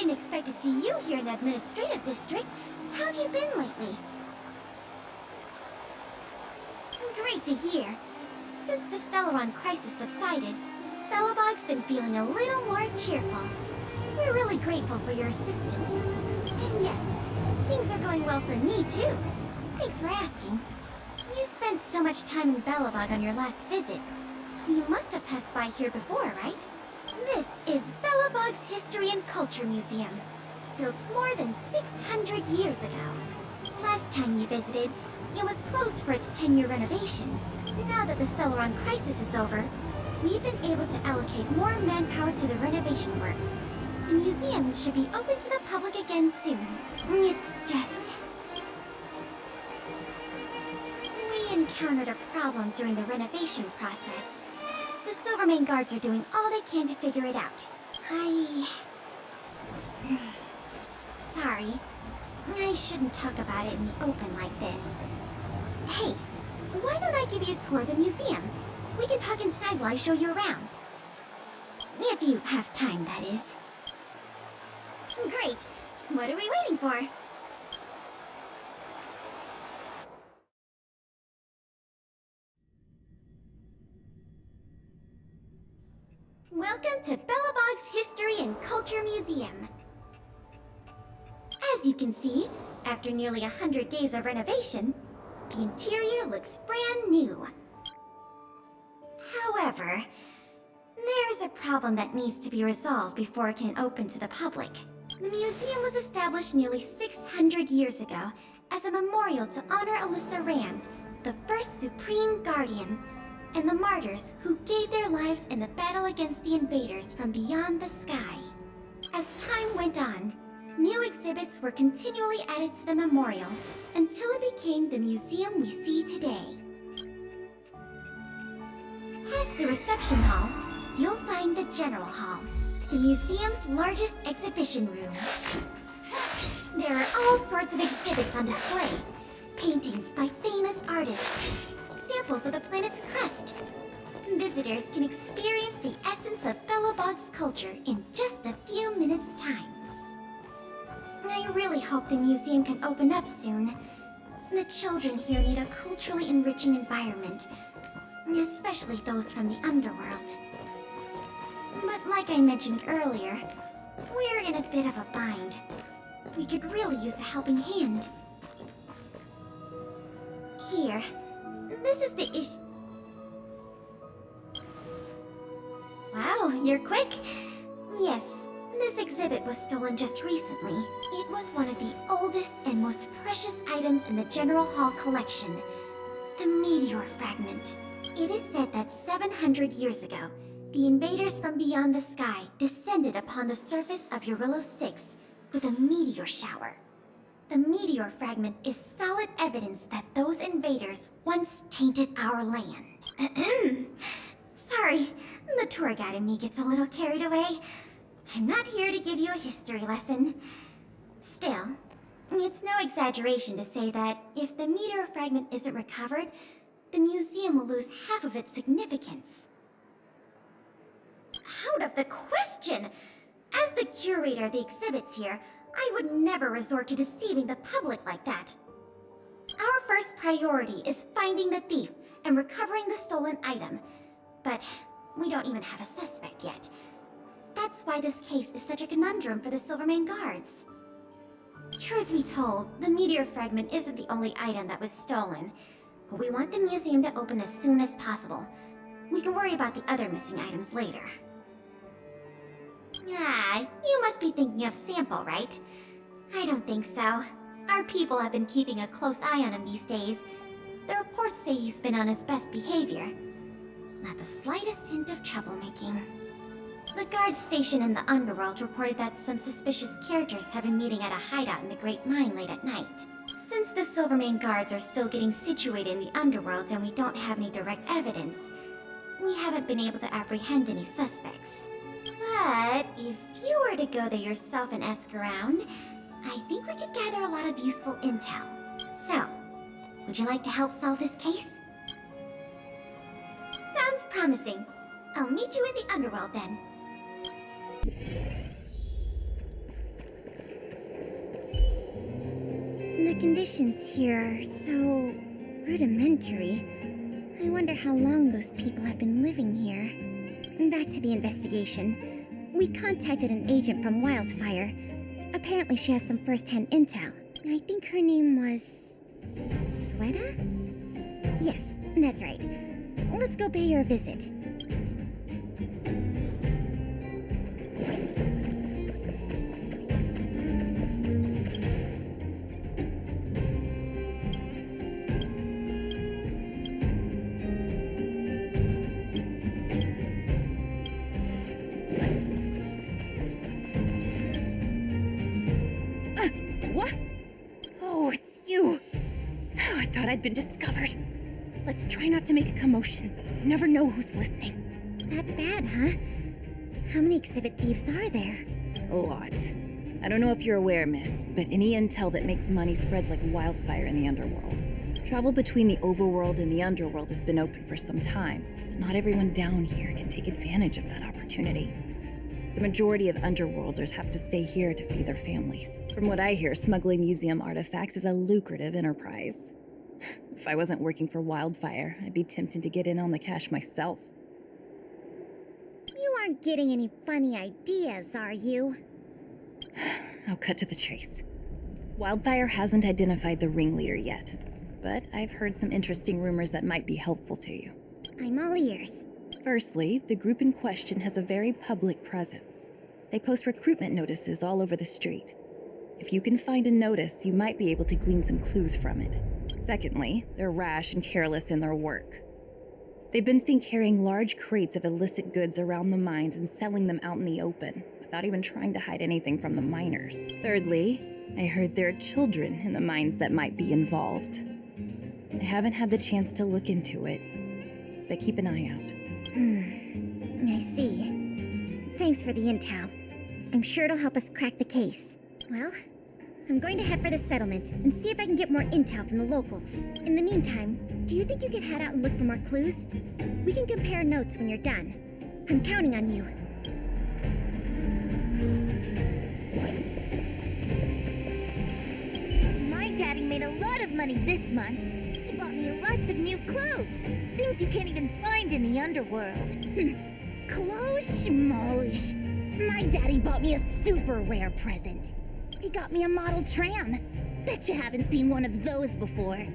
didn't expect to see you here in the administrative district. How have you been lately? Great to hear. Since the Stellaron crisis subsided, Belobog's been feeling a little more cheerful. We're really grateful for your assistance. And yes, things are going well for me too. Thanks for asking. You spent so much time in Belobog on your last visit. You must have passed by here before, right? This is Belobog's History and Culture Museum, built more than 600 years ago. Last time you visited, it was closed for its 10-year renovation. Now that the Stellaron crisis is over, we've been able to allocate more manpower to the renovation works. The museum should be open to the public again soon. It's just... we encountered a problem during the renovation process. The Silvermane guards are doing all they can to figure it out. Sorry. I shouldn't talk about it in the open like this. Hey, why don't I give you a tour of the museum? We can talk inside while I show you around. If you have time, that is. Great. What are we waiting for? Welcome to Belobog's History and Culture Museum. As you can see, after nearly 100 days of renovation, the interior looks brand new. However, there's a problem that needs to be resolved before it can open to the public. The museum was established nearly 600 years ago as a memorial to honor Alyssa Rand, the first Supreme Guardian, and the martyrs who gave their lives in the battle against the invaders from beyond the sky. As time went on, new exhibits were continually added to the memorial until it became the museum we see today. Past the reception hall, you'll find the General Hall, the museum's largest exhibition room. There are all sorts of exhibits on display. Paintings by famous artists, samples of the planet's crust. Visitors can experience the essence of Belobog's culture in just a few minutes' time. I really hope the museum can open up soon. The children here need a culturally enriching environment, especially those from the underworld. But like I mentioned earlier, we're in a bit of a bind. We could really use a helping hand. Here, this is the issue. Wow, you're quick. Yes, this exhibit was stolen just recently. It was one of the oldest and most precious items in the General Hall collection, the meteor fragment. It is said that 700 years ago, the invaders from beyond the sky descended upon the surface of Eurillo 6 with a meteor shower. The meteor fragment is solid evidence that those invaders once tainted our land. Sorry, the tour guide in me gets a little carried away. I'm not here to give you a history lesson. Still, it's no exaggeration to say that if the meteor fragment isn't recovered, the museum will lose half of its significance. Out of the question! As the curator of the exhibits here, I would never resort to deceiving the public like that. Our first priority is finding the thief and recovering the stolen item, but we don't even have a suspect yet. That's why this case is such a conundrum for the Silvermane guards. Truth be told, the meteor fragment isn't the only item that was stolen. We want the museum to open as soon as possible. We can worry about the other missing items later. Ah, you must be thinking of Sample, right? I don't think so. Our people have been keeping a close eye on him these days. The reports say he's been on his best behavior. Not the slightest hint of troublemaking. The guard station in the underworld reported that some suspicious characters have been meeting at a hideout in the Great Mine late at night. Since the Silvermane guards are still getting situated in the underworld and we don't have any direct evidence, we haven't been able to apprehend any suspects. But if you were to go there yourself and ask around, I think we could gather a lot of useful intel. So, would you like to help solve this case? Sounds promising. I'll meet you in the underworld then. conditions here are so rudimentary. I wonder how long those people have been living here. Back to the investigation. We contacted an agent from Wildfire. Apparently she has some first-hand intel. I think her name was... Sweta? Yes, that's right. Let's go pay her a visit. What? Oh, it's you. Oh, I thought I'd been discovered. Let's try not to make a commotion. You never know who's listening. That bad, huh? How many exhibit thieves are there? A lot. I don't know if you're aware, miss, but any intel that makes money spreads like wildfire in the underworld. Travel between the overworld and the underworld has been open for some time, but not everyone down here can take advantage of that opportunity. The majority of underworlders have to stay here to feed their families. From what I hear, smuggling museum artifacts is a lucrative enterprise. If I wasn't working for Wildfire, I'd be tempted to get in on the cash myself. You aren't getting any funny ideas, are you? I'll cut to the chase. Wildfire hasn't identified the ringleader yet, but I've heard some interesting rumors that might be helpful to you. I'm all ears. Firstly, the group in question has a very public presence. They post recruitment notices all over the street. If you can find a notice, you might be able to glean some clues from it. Secondly, they're rash and careless in their work. They've been seen carrying large crates of illicit goods around the mines and selling them out in the open, without even trying to hide anything from the miners. Thirdly, I heard there are children in the mines that might be involved. I haven't had the chance to look into it, but keep an eye out. I see. Thanks for the intel. I'm sure it'll help us crack the case. Well, I'm going to head for the settlement and see if I can get more intel from the locals. In the meantime, do you think you could head out and look for more clues? We can compare notes when you're done. I'm counting on you. My daddy made a lot of money this month. He bought me lots of new clothes. Things you can't even find in the underworld. Clothes schmoes. My daddy bought me a super rare present. He got me a model tram. Bet you haven't seen one of those before.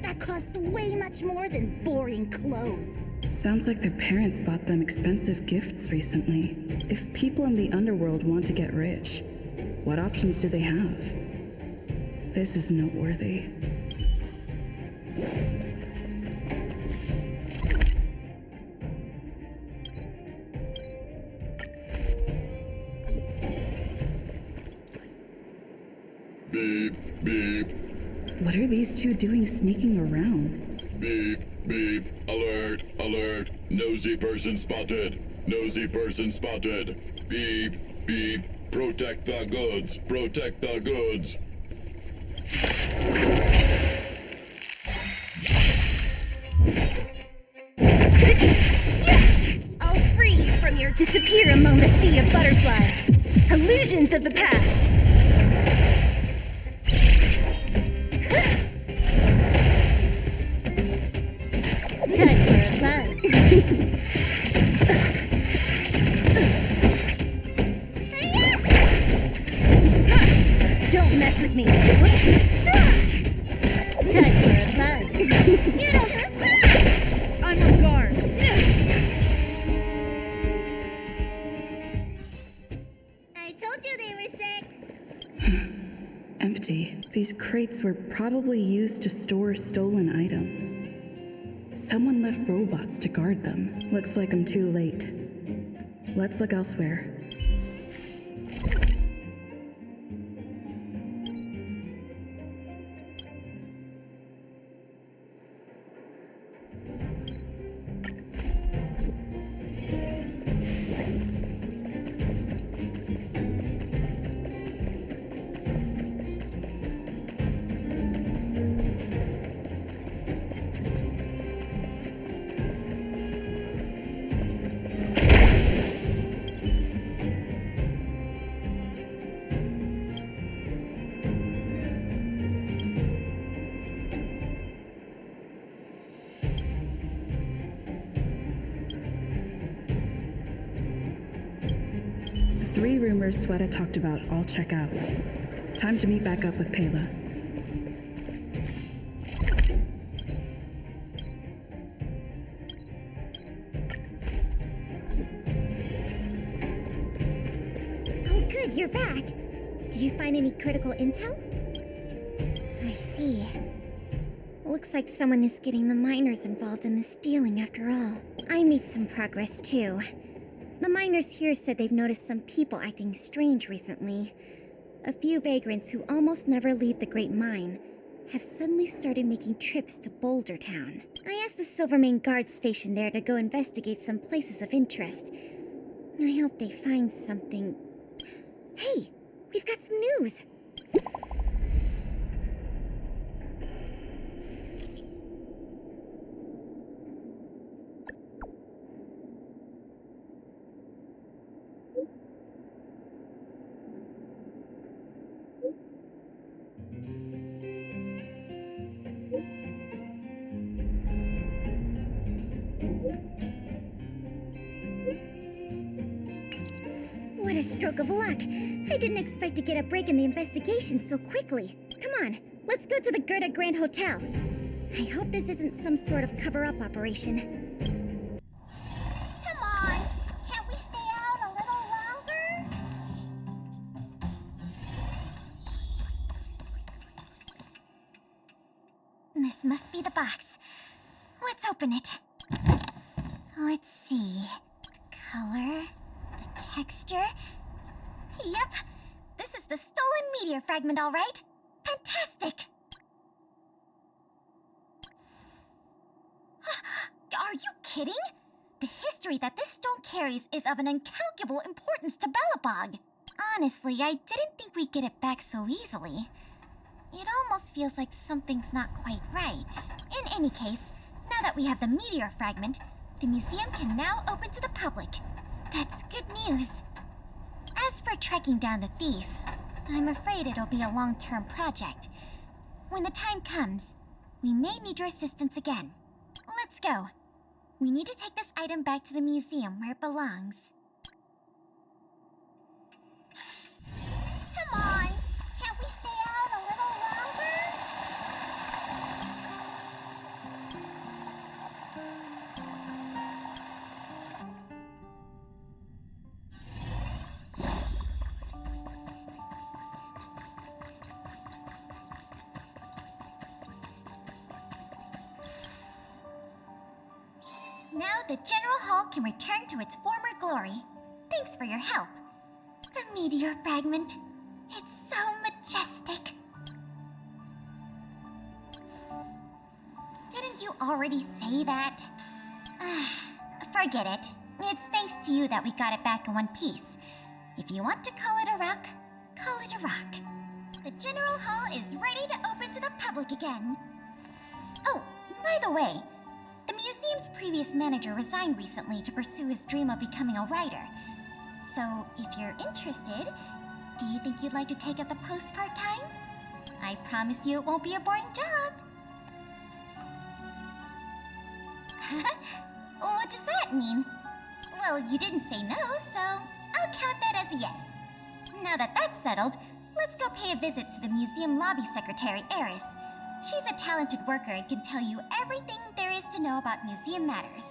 That costs way much more than boring clothes. Sounds like their parents bought them expensive gifts recently. If people in the underworld want to get rich, what options do they have? This is noteworthy. Beep, beep. What are these two doing sneaking around? Beep, beep. Alert, alert. Nosy person spotted. Nosy person spotted. Beep, beep. Protect the goods. Protect the goods. I'll free you from your disappear among the sea of butterflies. Illusions of the past. Time for a buzz. Don't mess with me. Time for a buzz. You don't I'm on guard. I told you they were sick. Empty. These crates were probably used to store stolen items. Someone left robots to guard them. Looks like I'm too late. Let's look elsewhere. 3 rumors Sweta talked about all check out. Time to meet back up with Pela. Oh good, you're back. Did you find any critical intel? I see. Looks like someone is getting the miners involved in the stealing after all. I made some progress too. The miners here said they've noticed some people acting strange recently. A few vagrants who almost never leave the Great Mine have suddenly started making trips to Boulder Town. I asked the Silvermane guard station there to go investigate some places of interest. I hope they find something. Hey, we've got some news! What a stroke of luck! I didn't expect to get a break in the investigation so quickly. Come on, let's go to the Gerda Grand Hotel. I hope this isn't some sort of cover-up operation. Come on! Can't we stay out a little longer? This must be the box. Let's open it. Let's see. Color, the texture. Yep, this is the stolen meteor fragment, all right. Fantastic! Are you kidding? The history that this stone carries is of an incalculable importance to Belobog. Honestly, I didn't think we'd get it back so easily. It almost feels like something's not quite right. In any case, now that we have the meteor fragment, the museum can now open to the public. That's good news. As for tracking down the thief, I'm afraid it'll be a long-term project. When the time comes, we may need your assistance again. Let's go. We need to take this item back to the museum where it belongs. Come on! Can't we stay out a little longer? Now the General Hall can return to its former glory. Thanks for your help. The meteor fragment. It's so majestic. Didn't you already say that? Forget it. It's thanks to you that we got it back in one piece. If you want to call it a rock, call it a rock. The General Hall is ready to open to the public again. Oh, by the way, the museum's previous manager resigned recently to pursue his dream of becoming a writer. So, if you're interested, do you think you'd like to take up the post part-time? I promise you it won't be a boring job. What does that mean? Well, you didn't say no, so I'll count that as a yes. Now that that's settled, let's go pay a visit to the museum lobby secretary, Eris. She's a talented worker and can tell you everything there is to know about museum matters.